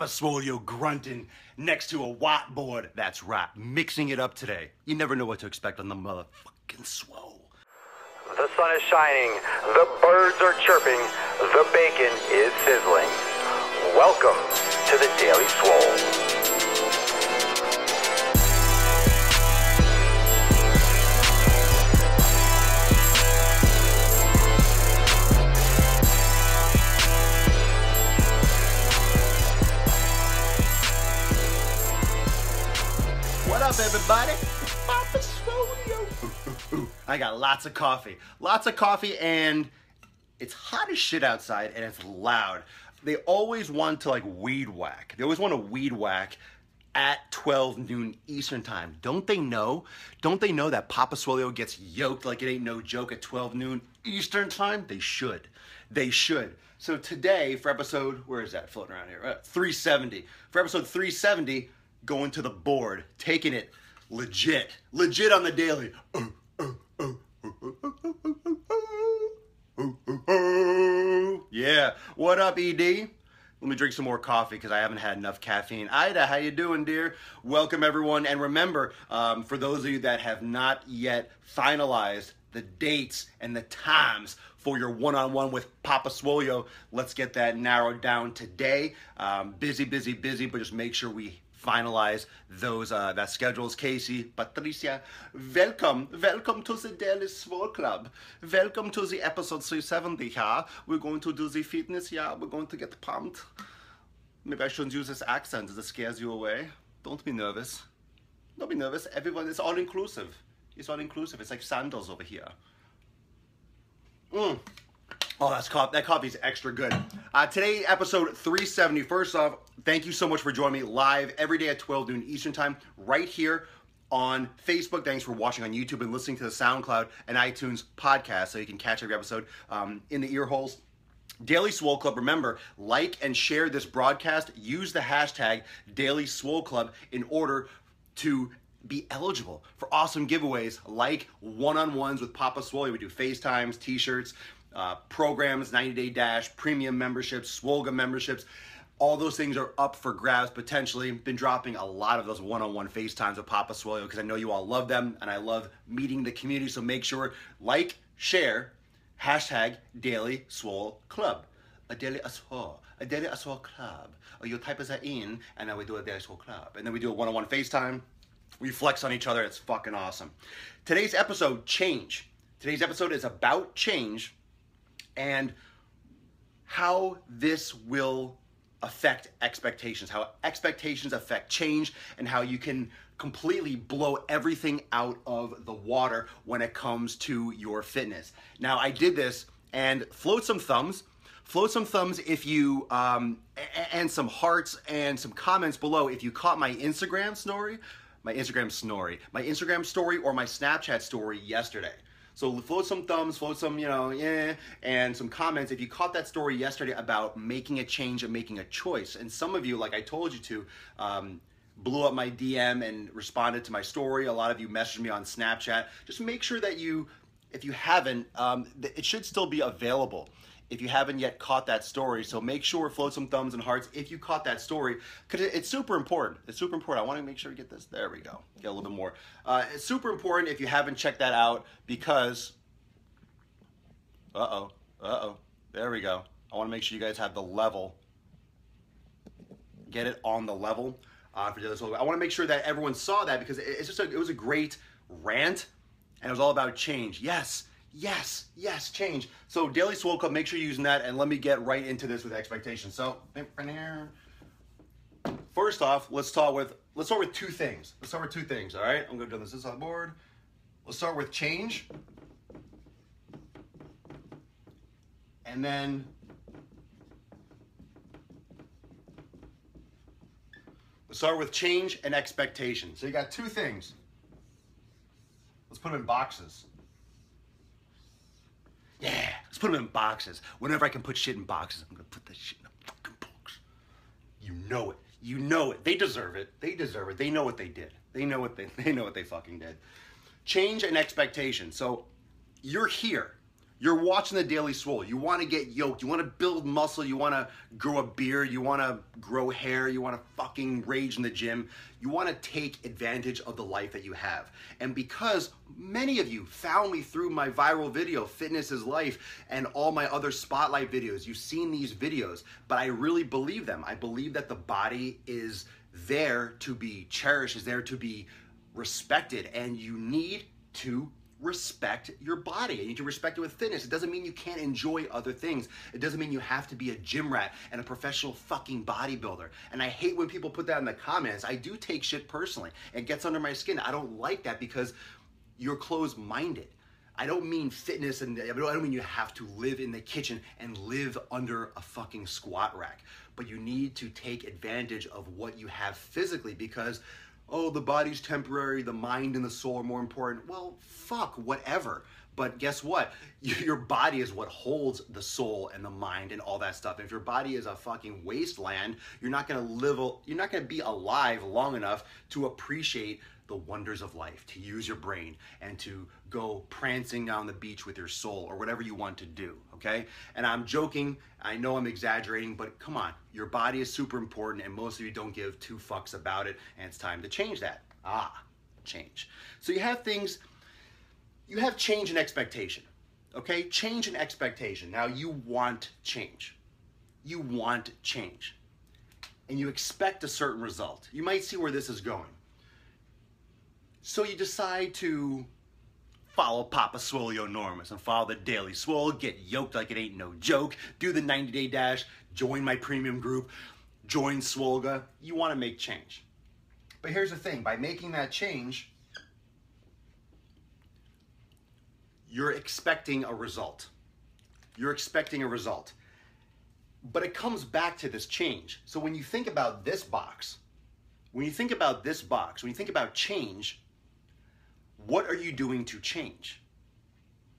Papa Swole grunting next to a whiteboard. That's right, mixing it up today. You never know what to expect on the motherfucking Swole. The sun is shining, the birds are chirping, the bacon is sizzling. Welcome to the Daily Swole. What up, everybody? It's Papa Swole. I got lots of coffee, and it's hot as shit outside, and it's loud. They always want to weed whack. They always want to weed whack at 12 noon Eastern time. Don't they know? Don't they know that Papa Swole gets yoked like it ain't no joke at 12 noon Eastern time? They should. They should. So today, for episode, where is that floating around here? 370. For episode 370, going to the board, taking it legit on the daily. Yeah, what up, ED? Let me drink some more coffee because I haven't had enough caffeine. Ida, how you doing, dear? Welcome, everyone. And remember, for those of you that have not yet finalized the dates and the times for your one-on-one with Papa Swole, let's get that narrowed down today. Busy, but just make sure we finalize those that schedules. Casey, Patricia, welcome to the Daily Swole Club. Welcome to the episode 370 here. We're going to do the fitness, yeah. We're going to get pumped. Maybe I shouldn't use this accent as it scares you away. Don't be nervous. Don't be nervous. Everyone, it's all inclusive. It's all inclusive. It's like sandals over here. Oh, that coffee's extra good. Today, episode 370. First off, thank you so much for joining me live every day at 12 noon Eastern time, right here on Facebook. Thanks for watching on YouTube and listening to the SoundCloud and iTunes podcast so you can catch every episode in the ear holes. Daily Swole Club, remember, like and share this broadcast. Use the hashtag Daily Swole Club in order to be eligible for awesome giveaways like one-on-ones with Papa Swole. We do FaceTimes, t-shirts, programs, 90-day dash, premium memberships, Swolga memberships. All those things are up for grabs potentially. Been dropping a lot of those one-on-one FaceTimes with Papa Swole because I know you all love them and I love meeting the community. So make sure, like, share, hashtag Daily Swole Club. A Daily Swole Club. Or you type us in and then we do a Daily Swole Club. And then we do a one-on-one FaceTime. We flex on each other. It's fucking awesome. Today's episode, change. Today's episode is about change and how this will affect expectations, how expectations affect change, and how you can completely blow everything out of the water when it comes to your fitness. Now, I did this, and float some thumbs if you, and some hearts and some comments below if you caught my Instagram story or my Snapchat story yesterday. So float some thumbs, float some, and some comments if you caught that story yesterday about making a change and making a choice. And some of you, like I told you to, blew up my DM and responded to my story. A lot of you messaged me on Snapchat. Just make sure that if you haven't, it should still be available if you haven't yet caught that story. So make sure, float some thumbs and hearts if you caught that story, because it's super important. It's super important. I want to make sure you get this. There we go. Get a little bit more. It's super important if you haven't checked that out because, there we go. I want to make sure you guys have the level. Get it on the level for the other. So I want to make sure that everyone saw that because it was a great rant and it was all about change. Yes, change. So Daily Swole Club, make sure you're using that, and let me get right into this with expectations. So first off, let's start with two things. All right, I'm gonna do this on the board. Let's start with change, and then let's start with change and expectation. So you got two things. Let's put them in boxes. Yeah, let's put them in boxes. Whenever I can put shit in boxes, I'm gonna put that shit in a fucking box. You know it. They deserve it. They know what they did. They know what they fucking did. Change and expectation. So you're here. You're watching the Daily Swole. You want to get yoked. You want to build muscle. You want to grow a beard. You want to grow hair. You want to fucking rage in the gym. You want to take advantage of the life that you have. And because many of you found me through my viral video, Fitness is Life, and all my other spotlight videos, you've seen these videos, but I really believe them. I believe that the body is there to be cherished, is there to be respected, and you need to respect your body. You need to respect it with fitness. It doesn't mean you can't enjoy other things. It doesn't mean you have to be a gym rat and a professional fucking bodybuilder. And I hate when people put that in the comments. I do take shit personally. It gets under my skin. I don't like that because you're closed-minded. I don't mean fitness, and I don't mean you have to live in the kitchen and live under a fucking squat rack. But you need to take advantage of what you have physically because oh, the body's temporary, the mind and the soul are more important. Well, fuck, whatever. But guess what? Your body is what holds the soul and the mind and all that stuff. And if your body is a fucking wasteland, you're not gonna be alive long enough to appreciate the wonders of life, to use your brain and to go prancing down the beach with your soul or whatever you want to do, okay? And I'm joking, I know I'm exaggerating, but come on, your body is super important and most of you don't give two fucks about it, and it's time to change that. Change. So you have change and expectation, okay? Change and expectation. Now you want change. You want change. And you expect a certain result. You might see where this is going. So you decide to follow Papa Swolenormous and follow the Daily Swole, get yoked like it ain't no joke, do the 90-day dash, join my premium group, join Swolga. You want to make change. But here's the thing, by making that change, you're expecting a result. You're expecting a result. But it comes back to this change. So when you think about this box, when you think about change, what are you doing to change?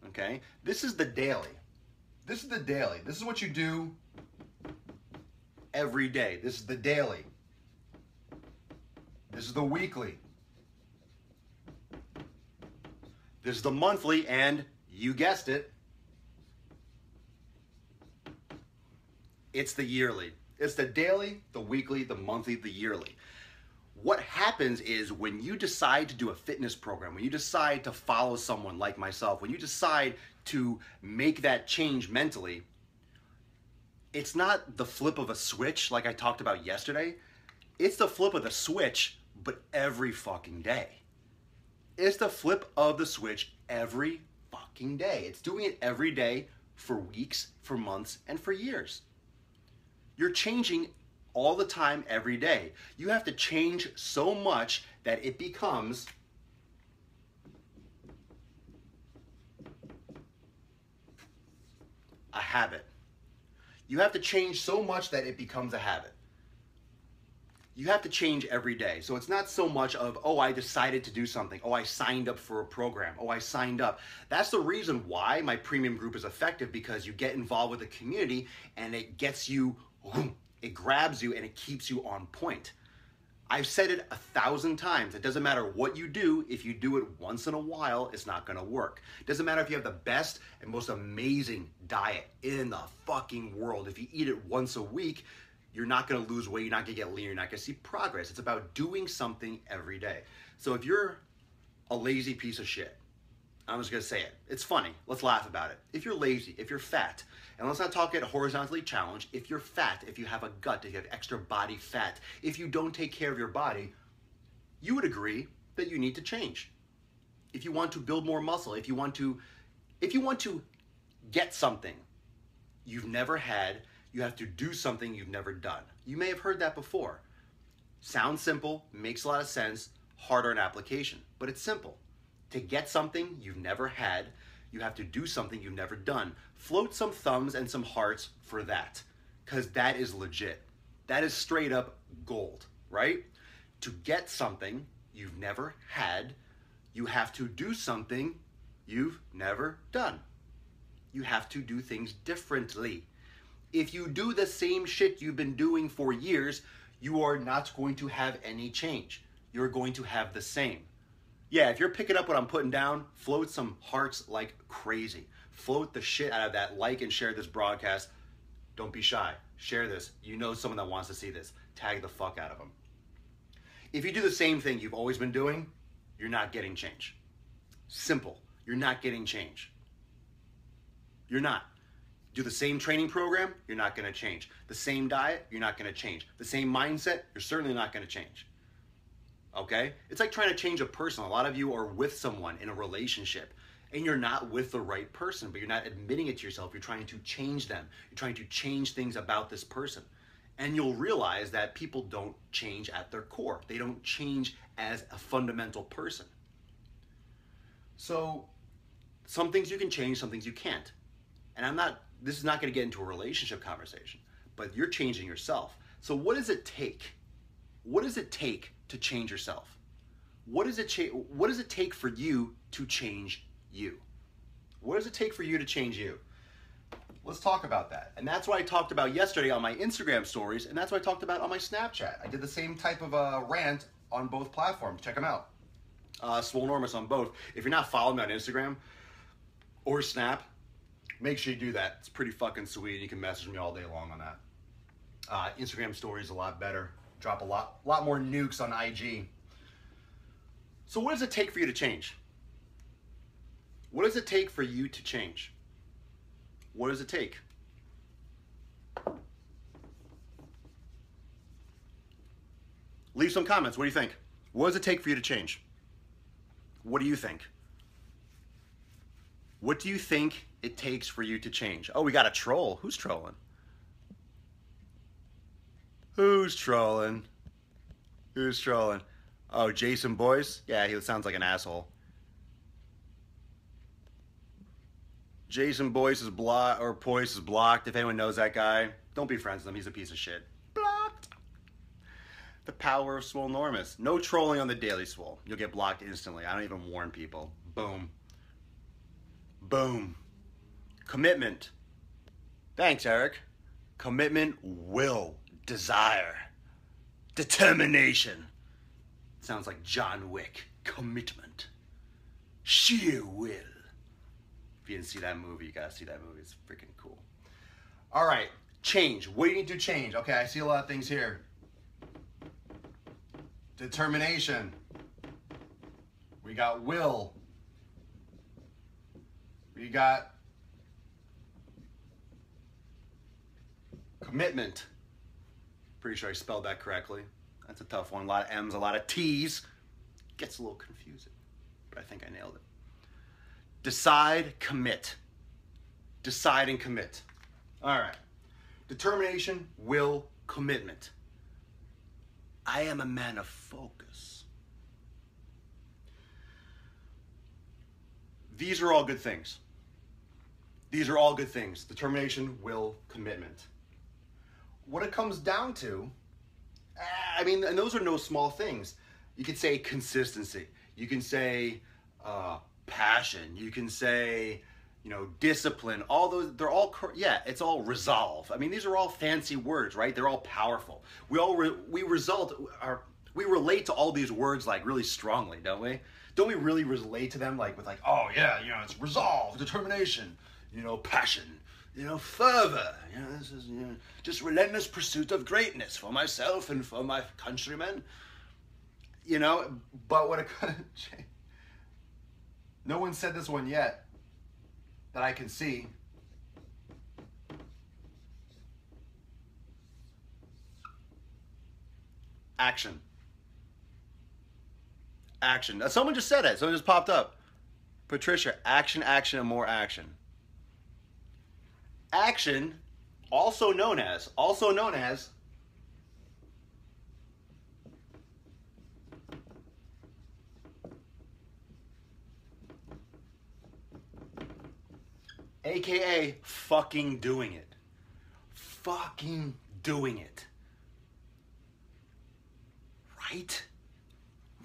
Okay? This is the daily. This is the daily. This is what you do every day. This is the daily. This is the weekly. This is the monthly, and you guessed it, it's the yearly. It's the daily, the weekly, the monthly, the yearly. What happens is when you decide to do a fitness program, when you decide to follow someone like myself, when you decide to make that change mentally, it's not the flip of a switch like I talked about yesterday. It's the flip of the switch, but every fucking day. It's the flip of the switch every fucking day. It's doing it every day for weeks, for months, and for years. You're changing all the time, every day. You have to change so much that it becomes a habit. You have to change so much that it becomes a habit. You have to change every day. So it's not so much of, oh, I decided to do something. Oh, I signed up for a program. Oh, I signed up. That's the reason why my premium group is effective, because you get involved with the community and it gets you, it grabs you and it keeps you on point. I've said it 1,000 times. It doesn't matter what you do. If you do it once in a while, it's not gonna work. It doesn't matter if you have the best and most amazing diet in the fucking world. If you eat it once a week, you're not gonna lose weight, you're not gonna get lean, you're not gonna see progress. It's about doing something every day. So if you're a lazy piece of shit, I'm just gonna say it. It's funny, let's laugh about it. If you're lazy, if you're fat, and let's not talk it horizontally challenged, if you're fat, if you have a gut, if you have extra body fat, if you don't take care of your body, you would agree that you need to change. If you want to build more muscle, if you want to get something you've never had, you have to do something you've never done. You may have heard that before. Sounds simple, makes a lot of sense, harder in application, but it's simple. To get something you've never had, you have to do something you've never done. Float some thumbs and some hearts for that, because that is legit. That is straight up gold, right? To get something you've never had, you have to do something you've never done. You have to do things differently. If you do the same shit you've been doing for years, you are not going to have any change. You're going to have the same. Yeah, if you're picking up what I'm putting down, float some hearts like crazy. float the shit out of that. Like and share this broadcast. Don't be shy. Share this. You know someone that wants to see this. Tag the fuck out of them. If you do the same thing you've always been doing, you're not getting change. Simple. You're not getting change. You're not. Do the same training program, you're not going to change. The same diet, you're not going to change. The same mindset, you're certainly not going to change. Okay? It's like trying to change a person. A lot of you are with someone in a relationship and you're not with the right person, but you're not admitting it to yourself. You're trying to change them. You're trying to change things about this person. And you'll realize that people don't change at their core. They don't change as a fundamental person. So some things you can change, some things you can't. And this is not going to get into a relationship conversation, but you're changing yourself. So what does it take? What does it take to change yourself? What does it take for you to change you? What does it take for you to change you? Let's talk about that. And that's what I talked about yesterday on my Instagram stories, and that's what I talked about on my Snapchat. I did the same type of rant on both platforms. Check them out. Swolenormous on both. If you're not following me on Instagram or Snap, make sure you do that. It's pretty fucking sweet. You can message me all day long on that. Instagram stories a lot better. Drop a lot more nukes on IG. So what does it take for you to change? What does it take for you to change? What does it take? Leave some comments. What do you think? What does it take for you to change? What do you think? What do you think it takes for you to change? Oh, we got a troll. Who's trolling? Who's trolling? Who's trolling? Oh, Jason Boyce? Yeah, he sounds like an asshole. Jason Boyce is blocked. If anyone knows that guy, don't be friends with him. He's a piece of shit. Blocked. The power of Swolenormous. No trolling on the Daily Swole. You'll get blocked instantly. I don't even warn people. Boom. Boom. Commitment. Thanks, Eric. Commitment, will, desire, determination. Sounds like John Wick. Commitment. Sheer will. If you didn't see that movie, you gotta see that movie. It's freaking cool. All right, change. What do you need to change? Okay, I see a lot of things here. Determination. We got will. We got commitment. Pretty sure I spelled that correctly. That's a tough one. A lot of M's, a lot of T's. Gets a little confusing, but I think I nailed it. Decide, commit. Decide and commit. All right. Determination, will, commitment. I am a man of focus. These are all good things. These are all good things. Determination, will, commitment. What it comes down to, and those are no small things. You could say consistency. You can say passion. You can say, discipline. All those, it's all resolve. These are all fancy words, right? They're all powerful. We relate to all these words like really strongly, don't we? Don't we really relate to them with it's resolve, determination, passion, fervor, this is, just relentless pursuit of greatness for myself and for my countrymen, but what it could change. No one said this one yet that I can see. Action. Action. Someone just said it. Someone just popped up. Patricia, action, action, and more action. Action, also known as AKA fucking doing it. Fucking doing it. Right?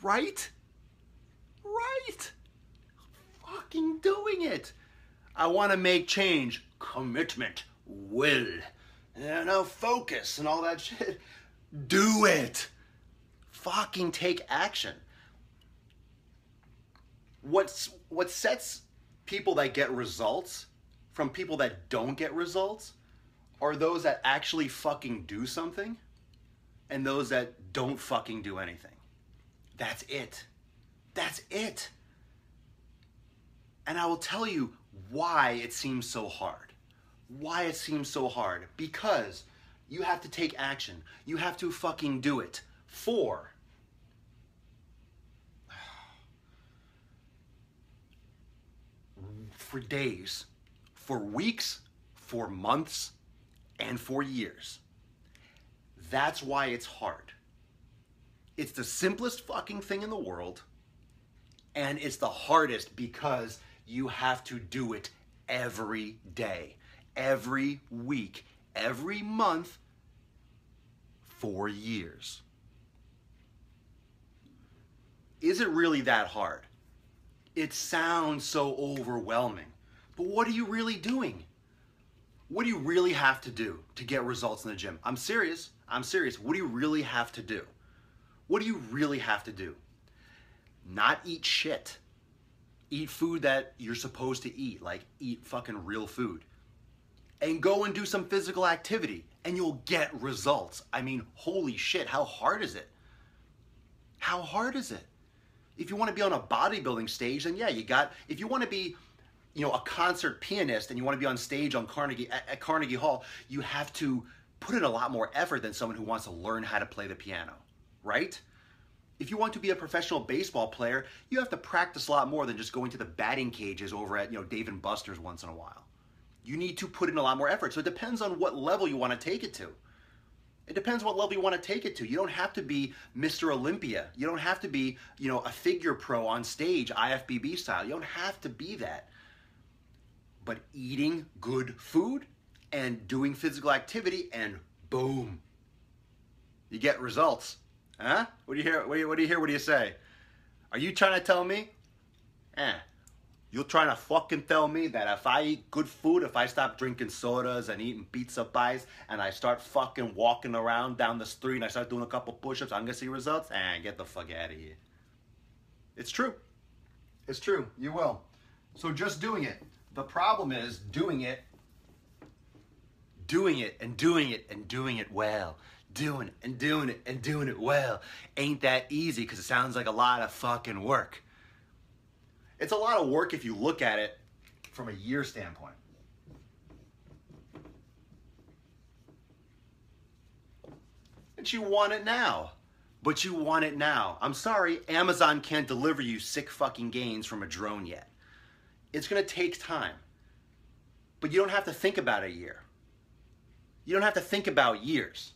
Right? Right? Fucking doing it. I want to make change. Commitment. Will. Focus and all that shit. Do it. Fucking take action. What sets people that get results from people that don't get results are those that actually fucking do something and those that don't fucking do anything. That's it. That's it. And I will tell you why it seems so hard. Why it seems so hard. Because you have to take action. You have to fucking do it for days, for weeks, for months, and for years. That's why it's hard. It's the simplest fucking thing in the world, and it's the hardest because you have to do it every day, every week, every month, for years. Is it really that hard? It sounds so overwhelming, but what are you really doing? What do you really have to do to get results in the gym? I'm serious. I'm serious. What do you really have to do? What do you really have to do? Not eat shit. Eat food that you're supposed to eat, like eat fucking real food. And go and do some physical activity, and you'll get results. I mean, holy shit, how hard is it? How hard is it? If you want to be on a bodybuilding stage, then yeah, if you want to be, a concert pianist and you want to be on stage on at Carnegie Hall, you have to put in a lot more effort than someone who wants to learn how to play the piano, right? If you want to be a professional baseball player, you have to practice a lot more than just going to the batting cages over at, Dave and Buster's once in a while. You need to put in a lot more effort. So it depends on what level you want to take it to. It depends what level you want to take it to. You don't have to be Mr. Olympia. You don't have to be, a figure pro on stage, IFBB style. You don't have to be that. But eating good food and doing physical activity, and boom, you get results. Huh? What do you hear? What do you hear? What do you say? Are you trying to tell me? You're trying to fucking tell me that if I eat good food, if I stop drinking sodas and eating pizza pies, and I start fucking walking around down the street and I start doing a couple push-ups, I'm gonna see results? Get the fuck out of here. It's true. It's true. You will. So just doing it. The problem is doing it and doing it and doing it well. Doing it and doing it and doing it well. Ain't that easy, because it sounds like a lot of fucking work. It's a lot of work if you look at it from a year standpoint. But you want it now. But you want it now. I'm sorry, Amazon can't deliver you sick fucking gains from a drone yet. It's gonna take time. But you don't have to think about a year. You don't have to think about years.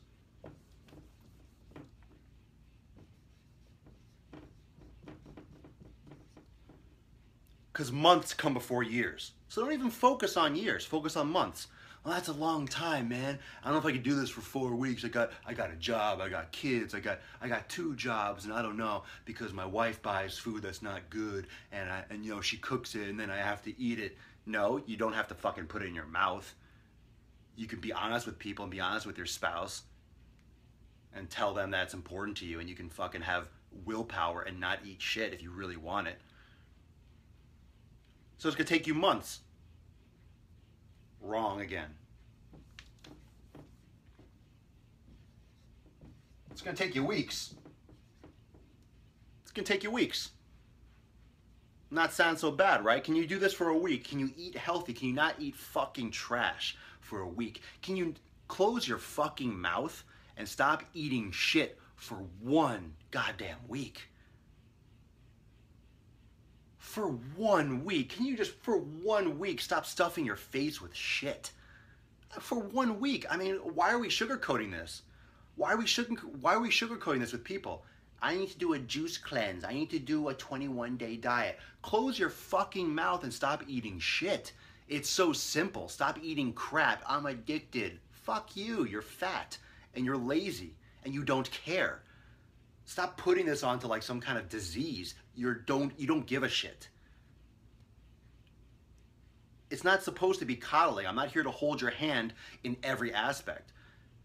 Because months come before years. So don't even focus on years, focus on months. Well, that's a long time, man. I don't know if I could do this for 4 weeks. I got a job, I got kids, I got 2 jobs, and I don't know, because my wife buys food that's not good, and she cooks it, and then I have to eat it. No, you don't have to fucking put it in your mouth. You can be honest with people and be honest with your spouse and tell them that's important to you, and you can fucking have willpower and not eat shit if you really want it. So it's gonna take you months. Wrong again. It's gonna take you weeks. It's gonna take you weeks. Not sound so bad, right? Can you do this for a week? Can you eat healthy? Can you not eat fucking trash for a week? Can you close your fucking mouth and stop eating shit for 1 goddamn week? For 1 week. Can you just, for 1 week, stop stuffing your face with shit? For 1 week. I mean, why are we sugarcoating this? Why are we sugarcoating this with people? I need to do a juice cleanse. I need to do a 21-day diet. Close your fucking mouth and stop eating shit. It's so simple. Stop eating crap. I'm addicted. Fuck you. You're fat and you're lazy and you don't care. Stop putting this onto like some kind of disease. You don't give a shit. It's not supposed to be coddling. I'm not here to hold your hand in every aspect.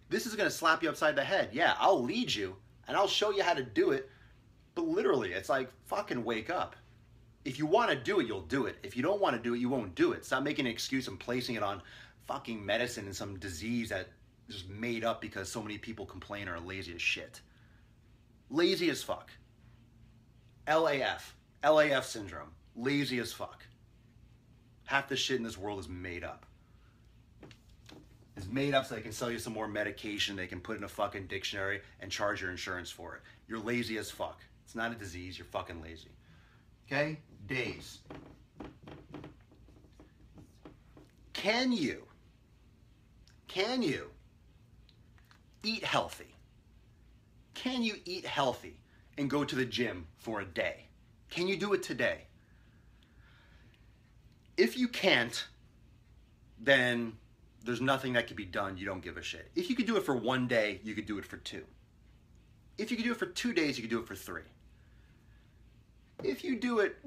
This is gonna slap you upside the head. Yeah, I'll lead you and I'll show you how to do it. But literally, it's like, fucking wake up. If you want to do it, you'll do it. If you don't want to do it, you won't do it. Stop making an excuse and placing it on fucking medicine and some disease that is just made up because so many people complain or are lazy as shit. Lazy as fuck. LAF syndrome. Lazy as fuck. Half the shit in this world is made up. It's made up so they can sell you some more medication they can put in a fucking dictionary and charge your insurance for it. You're lazy as fuck. It's not a disease, you're fucking lazy. Okay? Days. Can you eat healthy? Can you eat healthy and go to the gym for a day? Can you do it today? If you can't, then there's nothing that can be done. You don't give a shit. If you could do it for one day, you could do it for 2. If you could do it for 2 days, you could do it for 3. If you do it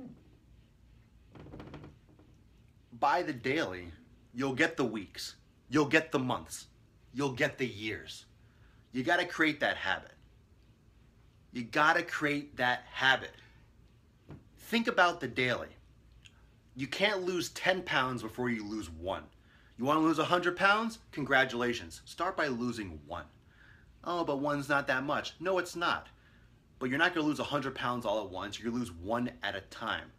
by the daily, you'll get the weeks. You'll get the months. You'll get the years. You got to create that habit. You got to create that habit. Think about the daily. You can't lose 10 pounds before you lose 1. You want to lose 100 pounds? Congratulations. Start by losing 1. Oh, but 1's not that much. No, it's not. But you're not going to lose 100 pounds all at once. You're going to lose 1 at a time.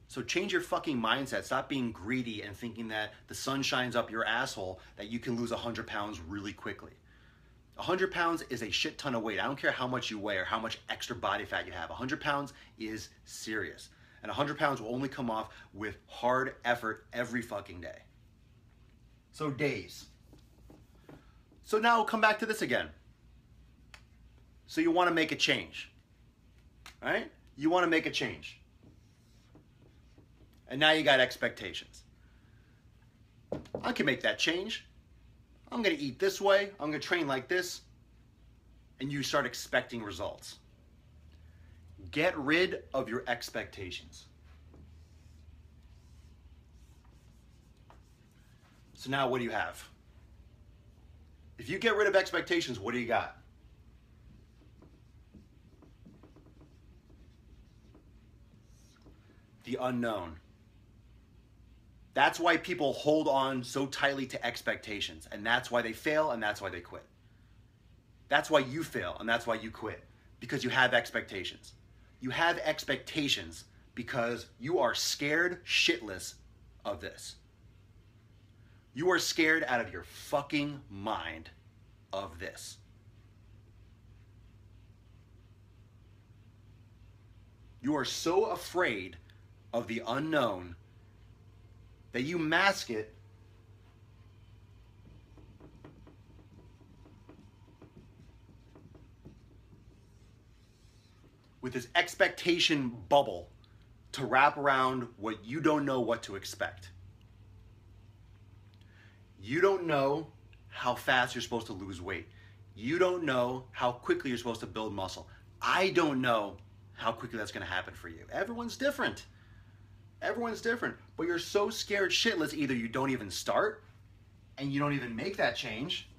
So change your fucking mindset. Stop being greedy and thinking that the sun shines up your asshole, that you can lose 100 pounds really quickly. 100 pounds is a shit ton of weight. I don't care how much you weigh or how much extra body fat you have. 100 pounds is serious. And 100 pounds will only come off with hard effort every fucking day. So days. So now we'll come back to this again. So you want to make a change, right? You want to make a change. And now you got expectations. I can make that change. I'm going to eat this way. I'm going to train like this. And you start expecting results. Get rid of your expectations. So now what do you have? If you get rid of expectations, what do you got? The unknown. That's why people hold on so tightly to expectations, and that's why they fail, and that's why they quit. That's why you fail, and that's why you quit, because you have expectations. You have expectations because you are scared shitless of this. You are scared out of your fucking mind of this. You are so afraid of the unknown that you mask it with this expectation bubble to wrap around what you don't know what to expect. You don't know how fast you're supposed to lose weight. You don't know how quickly you're supposed to build muscle. I don't know how quickly that's going to happen for you. Everyone's different. Everyone's different. But you're so scared shitless, either you don't even start and you don't even make that change,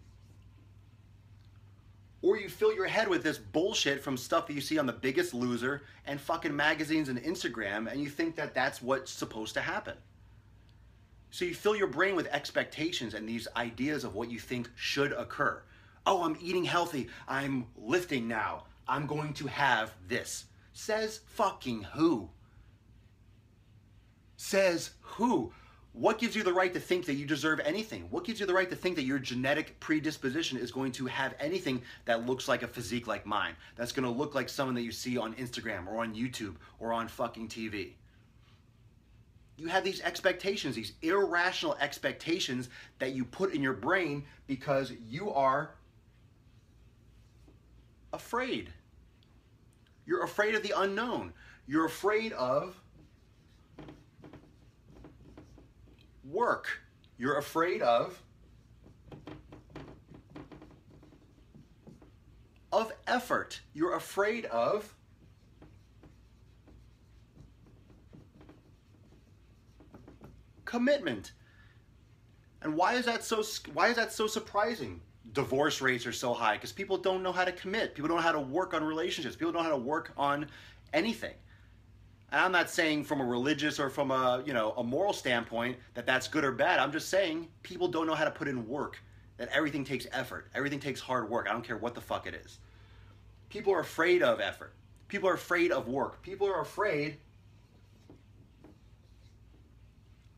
or you fill your head with this bullshit from stuff that you see on The Biggest Loser and fucking magazines and Instagram, and you think that that's what's supposed to happen. So you fill your brain with expectations and these ideas of what you think should occur. Oh, I'm eating healthy. I'm lifting now. I'm going to have this. Says fucking who? Says who? What gives you the right to think that you deserve anything? What gives you the right to think that your genetic predisposition is going to have anything that looks like a physique like mine? That's going to look like someone that you see on Instagram or on YouTube or on fucking TV. You have these expectations, these irrational expectations that you put in your brain because you are afraid. You're afraid of the unknown. You're afraid of work. You're afraid of effort. You're afraid of commitment. And why is that so surprising? Divorce rates are so high because people don't know how to commit. People don't know how to work on relationships. People don't know how to work on anything. And I'm not saying from a religious or from a, a moral standpoint that that's good or bad. I'm just saying people don't know how to put in work, that everything takes effort. Everything takes hard work. I don't care what the fuck it is. People are afraid of effort. People are afraid of work. People are afraid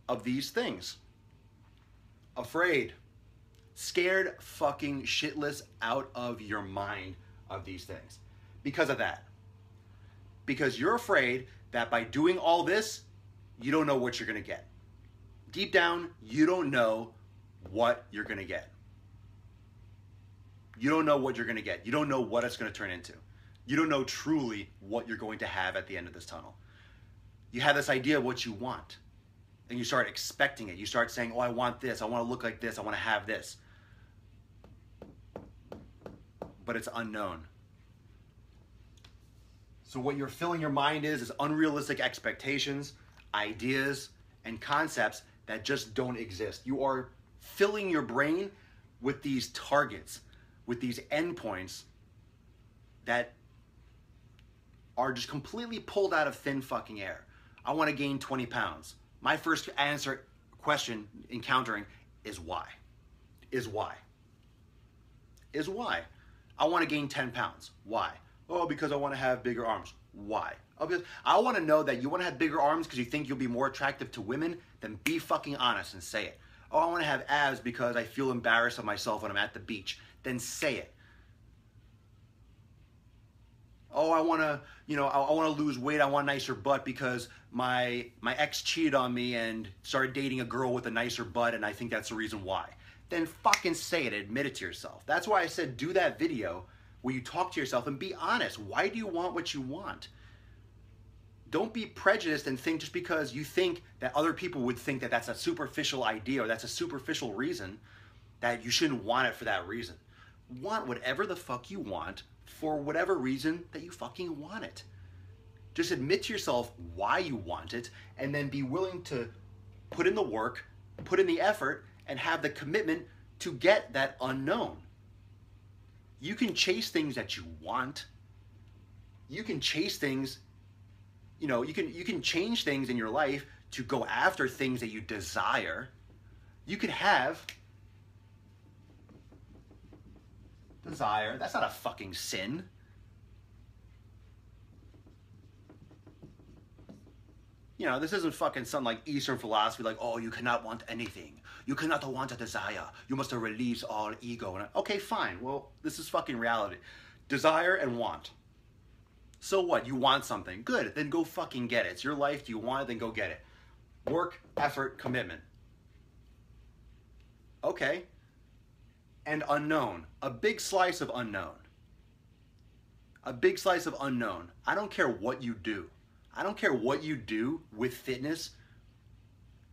of these things. Afraid. Scared fucking shitless out of your mind of these things. Because of that. Because you're afraid that by doing all this, you don't know what you're going to get. Deep down, you don't know what you're going to get. You don't know what you're going to get. You don't know what it's going to turn into. You don't know truly what you're going to have at the end of this tunnel. You have this idea of what you want. And you start expecting it. You start saying, oh, I want this. I want to look like this. I want to have this. But it's unknown. So what you're filling your mind is unrealistic expectations, ideas, and concepts that just don't exist. You are filling your brain with these targets, with these endpoints that are just completely pulled out of thin fucking air. I want to gain 20 pounds. My first question encountering is why? Is why? Is why? I want to gain 10 pounds. Why? Oh, because I want to have bigger arms. Why? Oh, because I want to know that you want to have bigger arms because you think you'll be more attractive to women. Then be fucking honest and say it. Oh, I want to have abs because I feel embarrassed of myself when I'm at the beach. Then say it. Oh, I want to, I want to lose weight. I want a nicer butt because my ex cheated on me and started dating a girl with a nicer butt, and I think that's the reason why. Then fucking say it. Admit it to yourself. That's why I said do that video where you talk to yourself and be honest. Why do you want what you want? Don't be prejudiced and think just because you think that other people would think that that's a superficial idea or that's a superficial reason that you shouldn't want it for that reason. Want whatever the fuck you want for whatever reason that you fucking want it. Just admit to yourself why you want it and then be willing to put in the work, put in the effort, and have the commitment to get that unknown. You can chase things that you want. You can chase things, you can change things in your life to go after things that you desire. You could have desire. That's not a fucking sin. This isn't fucking some like Eastern philosophy like, oh, you cannot want anything. You cannot want a desire. You must release all ego. Okay, fine. Well, this is fucking reality. Desire and want. So what? You want something. Good. Then go fucking get it. It's your life. Do you want it? Then go get it. Work, effort, commitment. Okay. And unknown. A big slice of unknown. A big slice of unknown. I don't care what you do. I don't care what you do with fitness.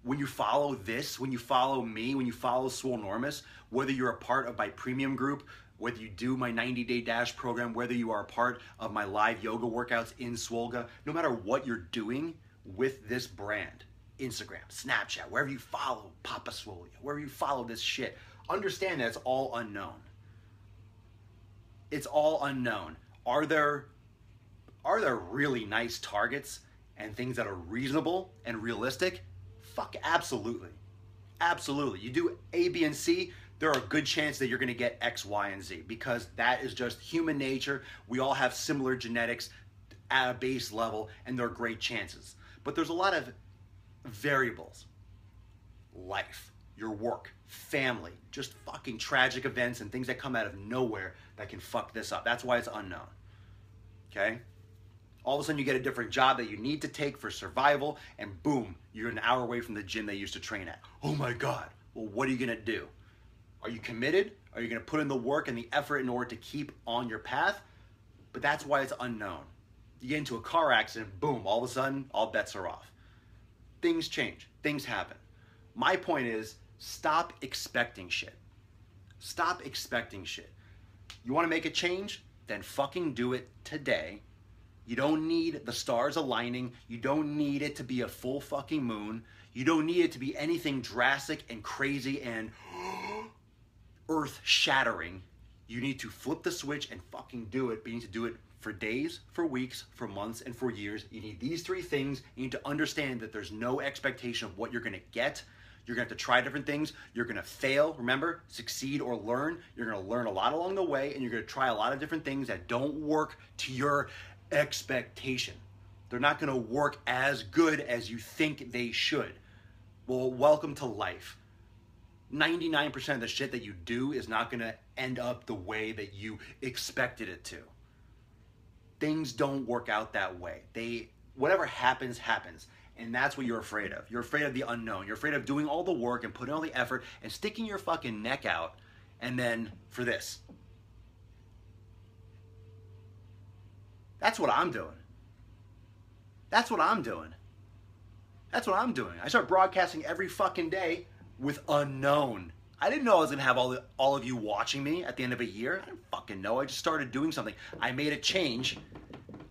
When you follow this, when you follow me, when you follow Swolenormous, whether you're a part of my premium group, whether you do my 90-day dash program, whether you are a part of my live yoga workouts in Swolga, no matter what you're doing with this brand, Instagram, Snapchat, wherever you follow Papa Swole, wherever you follow this shit, understand that it's all unknown. It's all unknown. Are there really nice targets and things that are reasonable and realistic? Fuck, absolutely. Absolutely. You do A, B, and C, there are a good chance that you're going to get X, Y, and Z because that is just human nature. We all have similar genetics at a base level, and there are great chances. But there's a lot of variables. Life, your work, family, just fucking tragic events and things that come out of nowhere that can fuck this up. That's why it's unknown. Okay? All of a sudden you get a different job that you need to take for survival, and boom, you're an hour away from the gym they used to train at. Oh my God. Well, what are you going to do? Are you committed? Are you going to put in the work and the effort in order to keep on your path? But that's why it's unknown. You get into a car accident, boom, all of a sudden, all bets are off. Things change. Things happen. My point is, stop expecting shit. Stop expecting shit. You want to make a change? Then fucking do it today. You don't need the stars aligning. You don't need it to be a full fucking moon. You don't need it to be anything drastic and crazy and earth-shattering. You need to flip the switch and fucking do it, but you need to do it for days, for weeks, for months, and for years. You need these three things. You need to understand that there's no expectation of what you're gonna get. You're gonna have to try different things. You're gonna fail, remember, succeed or learn. You're gonna learn a lot along the way, and you're gonna try a lot of different things that don't work to your expectation. They're not gonna work as good as you think they should. Well, welcome to life. 99% of the shit that you do is not gonna end up the way that you expected it to. Things don't work out that way. Whatever happens, happens. And that's what you're afraid of. You're afraid of the unknown. You're afraid of doing all the work and putting all the effort and sticking your fucking neck out, and then for this. That's what I'm doing. That's what I'm doing. That's what I'm doing. I start broadcasting every fucking day with unknown. I didn't know I was gonna have all of you watching me at the end of a year. I didn't fucking know. I just started doing something. I made a change,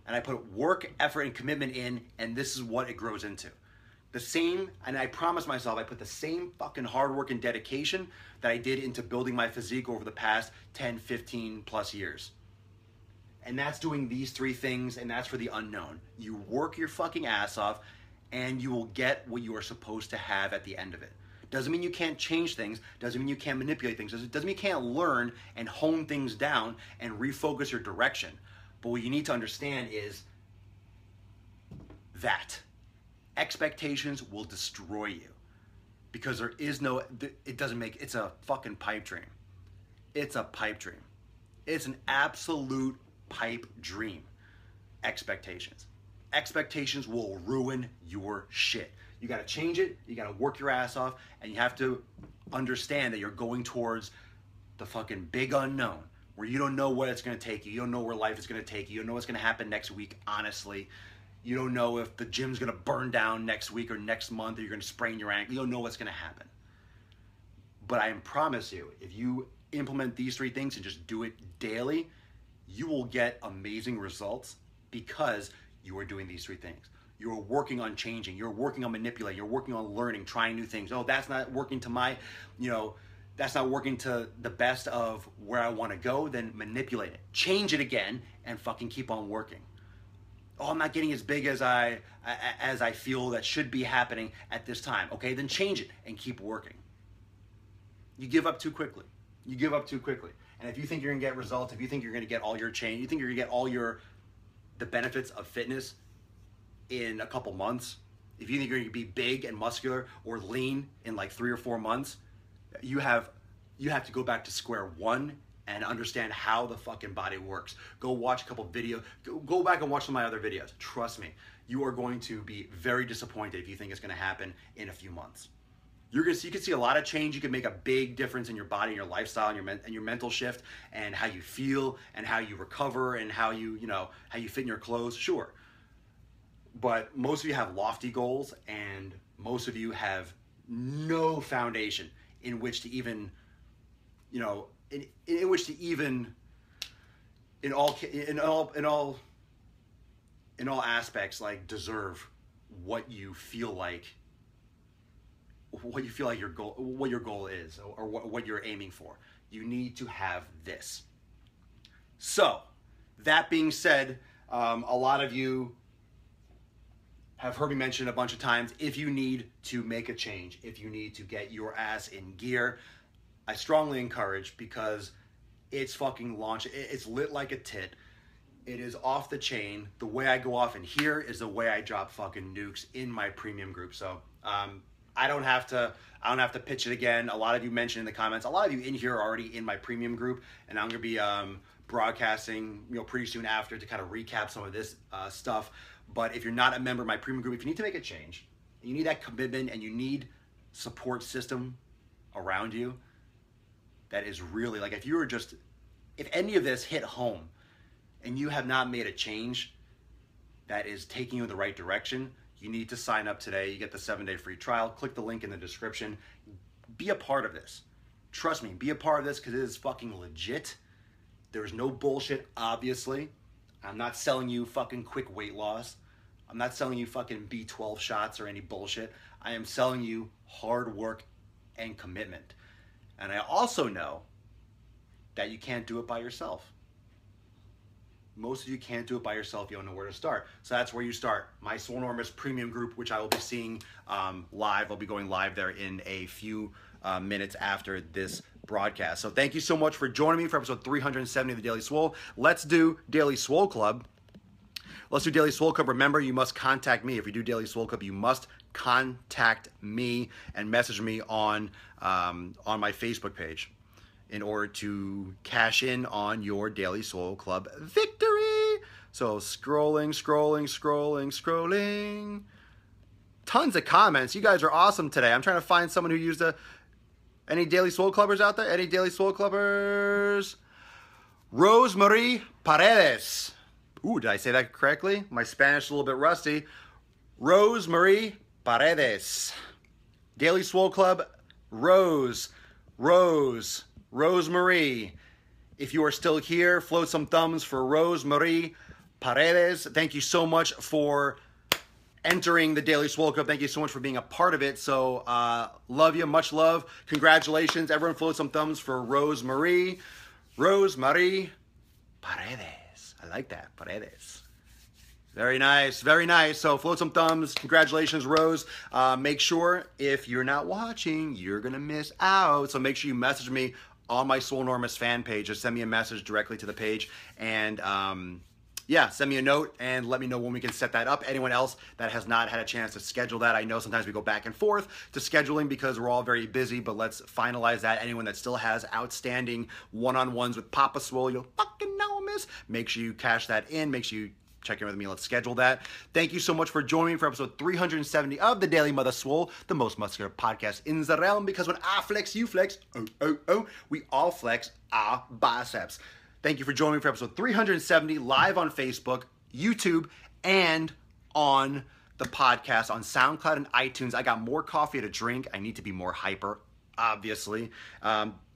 and I put work, effort, and commitment in, and this is what it grows into. The same, and I promised myself I put the same fucking hard work and dedication that I did into building my physique over the past 10, 15 plus years. And that's doing these three things, and that's for the unknown. You work your fucking ass off, and you will get what you are supposed to have at the end of it. Doesn't mean you can't change things, doesn't mean you can't manipulate things, doesn't mean you can't learn and hone things down and refocus your direction. But what you need to understand is that expectations will destroy you, because there is no, it's a fucking pipe dream. It's a pipe dream. It's an absolute pipe dream. Expectations. Expectations will ruin your shit. You gotta change it, you gotta work your ass off, and you have to understand that you're going towards the fucking big unknown, where you don't know what it's gonna take you, you don't know where life is gonna take you, you don't know what's gonna happen next week, honestly. You don't know if the gym's gonna burn down next week or next month, or you're gonna sprain your ankle. You don't know what's gonna happen. But I promise you, if you implement these three things and just do it daily, you will get amazing results, because you are doing these three things. You're working on changing, you're working on manipulating, you're working on learning, trying new things. Oh, that's not working to my, that's not working to the best of where I want to go, then manipulate it. Change it again and fucking keep on working. Oh, I'm not getting as big as I feel that should be happening at this time. Okay, then change it and keep working. You give up too quickly. You give up too quickly. And if you think you're gonna get results, if you think you're gonna get all your change, you think you're gonna get all the benefits of fitness in a couple months, if you think you're gonna be big and muscular or lean in like 3 or 4 months, you have to go back to square one and understand how the fucking body works. Go watch a couple videos, go back and watch some of my other videos. Trust me, you are going to be very disappointed if you think it's gonna happen in a few months. You can see a lot of change. You can make a big difference in your body, and your lifestyle, and your mental shift, and how you feel, and how you recover, and how you fit in your clothes. Sure, but most of you have lofty goals, and most of you have no foundation in which to even, in all aspects, like, deserve what you feel like your goal is, or what you're aiming for. You need to have this. So, that being said, a lot of you have heard me mention a bunch of times, if you need to make a change, if you need to get your ass in gear, I strongly encourage, because it's fucking launched. It's lit like a tit. It is off the chain. The way I go off in here is the way I drop fucking nukes in my premium group. So I don't have to pitch it again. A lot of you mentioned in the comments. A lot of you in here are already in my premium group, and I'm gonna be broadcasting pretty soon after to kind of recap some of this stuff. But if you're not a member of my premium group, if you need to make a change, you need that commitment, and you need support system around you that is really, like, if any of this hit home and you have not made a change that is taking you in the right direction, you need to sign up today. You get the 7-day free trial. Click the link in the description. Be a part of this. Trust me, be a part of this, because it is fucking legit. There's no bullshit, obviously. I'm not selling you fucking quick weight loss. I'm not selling you fucking B12 shots or any bullshit. I am selling you hard work and commitment. And I also know that you can't do it by yourself. Most of you can't do it by yourself. You don't know where to start. So that's where you start. My Swolenormous Premium group, which I will be seeing live. I'll be going live there in a few minutes after this broadcast. So thank you so much for joining me for episode 370 of the Daily Swole. Let's do Daily Swole Club. Let's do Daily Swole Club. Remember, you must contact me. If you do Daily Swole Club, you must contact me and message me on my Facebook page in order to cash in on your Daily Swole Club victory. So scrolling. Tons of comments. You guys are awesome today. I'm trying to find someone who used any Daily Swole Clubbers out there? Any Daily Swole Clubbers? Rosemarie Paredes. Ooh, did I say that correctly? My Spanish is a little bit rusty. Rosemarie Paredes. Daily Swole Club, Rosemarie. If you are still here, float some thumbs for Rosemarie Paredes. Thank you so much for entering the Daily Swole Club. Thank you so much for being a part of it. So, love you. Much love. Congratulations. Everyone float some thumbs for Rosemarie. Rosemarie Paredes. I like that. Paredes. Very nice. Very nice. So float some thumbs. Congratulations, Rose. Make sure if you're not watching, you're going to miss out. So make sure you message me on my Swolenormous fan page. Just send me a message directly to the page. And yeah, send me a note and let me know when we can set that up. Anyone else that has not had a chance to schedule that, I know sometimes we go back and forth to scheduling because we're all very busy, but let's finalize that. Anyone that still has outstanding one-on-ones with Papa Swole, you'll fucking know, miss. Make sure you cash that in. Make sure you check in with me. Let's schedule that. Thank you so much for joining me for episode 370 of the Daily Mother Swole, the most muscular podcast in the realm, because when I flex, you flex. We all flex our biceps. Thank you for joining me for episode 370 live on Facebook, YouTube, and on the podcast on SoundCloud and iTunes. I got more coffee to drink. I need to be more hyper, obviously.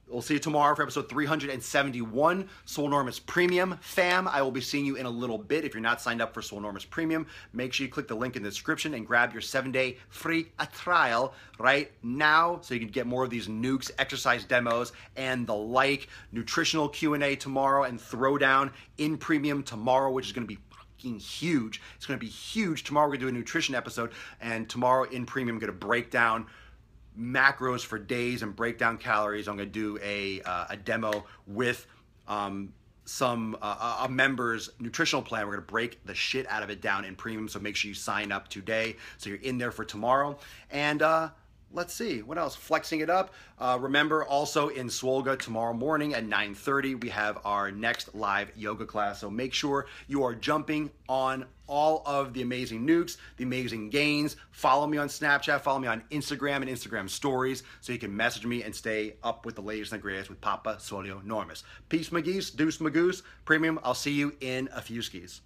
We'll see you tomorrow for episode 371, Swolenormous Premium. Fam, I will be seeing you in a little bit. If you're not signed up for Swolenormous Premium, make sure you click the link in the description and grab your 7-day free trial right now so you can get more of these nukes, exercise demos, and the like. Nutritional Q&A tomorrow and Throwdown in Premium tomorrow, which is going to be fucking huge. It's going to be huge. Tomorrow we're going to do a nutrition episode, and tomorrow in Premium I'm going to break down macros for days and break down calories. I'm going to do a demo with a member's nutritional plan. We're going to break the shit out of it down in Premium, so make sure you sign up today so you're in there for tomorrow. And let's see, what else? Flexing it up. Remember, also in Swolga tomorrow morning at 9:30, we have our next live yoga class. So make sure you are jumping on all of the amazing nukes, the amazing gains. Follow me on Snapchat, follow me on Instagram and Instagram stories so you can message me and stay up with the latest and greatest with Papa Swolenormous. Peace, McGeese, deuce, Magoose, Premium. I'll see you in a few skis.